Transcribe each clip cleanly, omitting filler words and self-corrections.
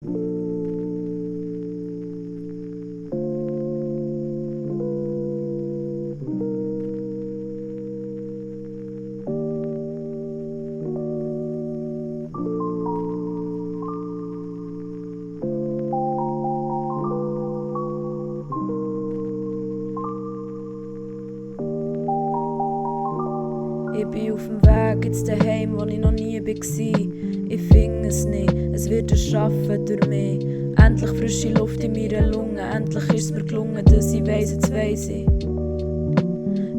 Ich bin auf dem Weg jetzt daheim, wo ich noch nie war. Ich finde es nicht, es wird erschaffen durch mich. Endlich frische Luft in meiner Lunge, endlich ist es mir gelungen, dass ich weiss, jetzt weiss ich.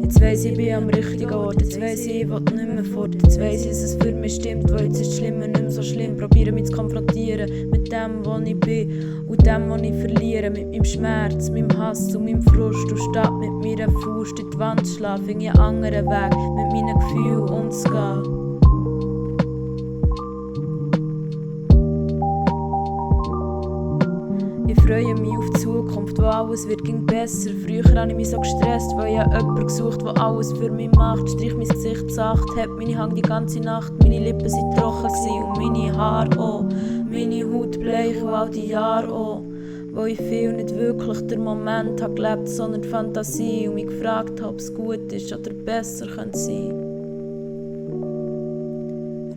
Jetzt weiss ich bin am richtigen Ort, jetzt weiss ich will nicht mehr fort. Jetzt weiss ich, dass es für mich stimmt, weil jetzt ist das Schlimme nicht mehr so schlimm. Probiere mich zu konfrontieren mit dem, wo ich bin und dem, was ich verliere. Mit meinem Schmerz, meinem Hass und meinem Frust. Und statt mit meiner Faust in die Wand zu schlagen, finde ich einen anderen Weg, mit meinen Gefühlen umzugehen. Ich freue mich auf die Zukunft, wo alles wird besser. Früher habe ich mich so gestresst, weil ich jemanden gesucht, der alles für mich macht. Strich mein Gesicht sacht, hat meine Hand die ganze Nacht. Meine Lippen sind trocken und meine Haare auch. Meine Haut bleich und all die Jahre auch. Weil ich viel nicht wirklich den Moment habe gelebt, sondern die Fantasie. Und mich gefragt habe, ob es gut ist oder besser könnte sein.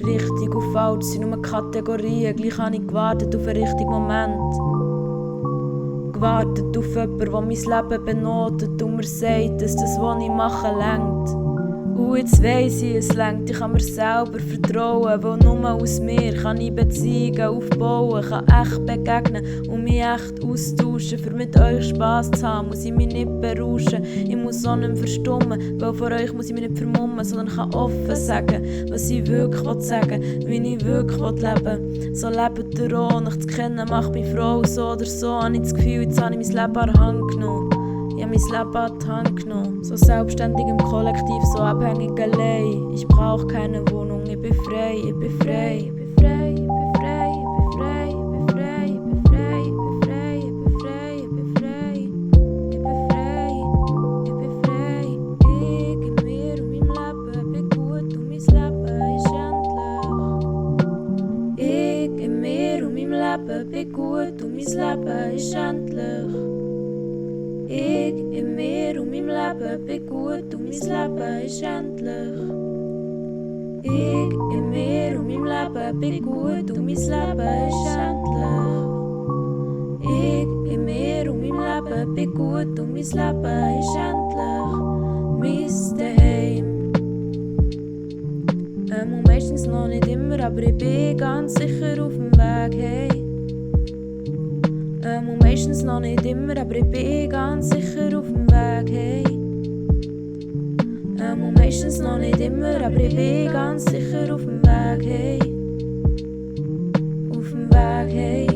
Richtig und falsch sind nur Kategorien. Gleich habe ich gewartet auf einen richtigen Moment. Gewartet auf jemanden, der mein Leben benotet und mir sagt, dass das, was ich mache, reicht. Und jetzt weiss ich, es reicht. Ich kann mir selber vertrauen, weil nur aus mir kann ich Beziehungen aufbauen, kann echt begegnen und mich echt austauschen. Für mit euch Spass zu haben, muss ich mich nicht berauschen. Ich muss auch nicht mehr verstummen, weil vor euch muss ich mich nicht vermummen, sondern kann offen sagen, was ich wirklich sagen will, wie ich wirklich leben will. So lebt ihr auch, nach zu kennen macht mich Frau so oder so. Habe ich das Gefühl, jetzt habe ich mein Leben an die Hand genommen. Ich habe mein Leben an die Hand genommen. So selbstständig im Kollektiv, so abhängig allein. Ich brauche keine Wohnung, ich bin frei, ich bin frei. Ich bin frei, ich bin frei, ich bin frei, ich bin frei, ich bin frei, ich bin frei, ich bin frei, ich bin frei. Ich bin frei, ich bin frei. Ich in mir und meinem Leben bin gut und mein Leben ist endlich. Ich in mir und meinem Leben bin gut und mein Leben ist endlich. Ich in mir und meinem Leben bin gut und mein Leben ist endlich. Ich in mir und meinem Leben bin gut und mein Leben ist endlich. Ich in mir und meinem Leben bin gut und mein Leben ist endlich. Mein Daheim. Und meistens noch nicht immer, aber ich bin ganz sicher auf dem Weg, hey. Und meistens noch nicht immer, aber ich bin ganz sicher auf dem Weg, hey. Und meistens noch nicht immer, aber ich bin ganz sicher auf dem Weg, hey. Auf dem Weg, hey.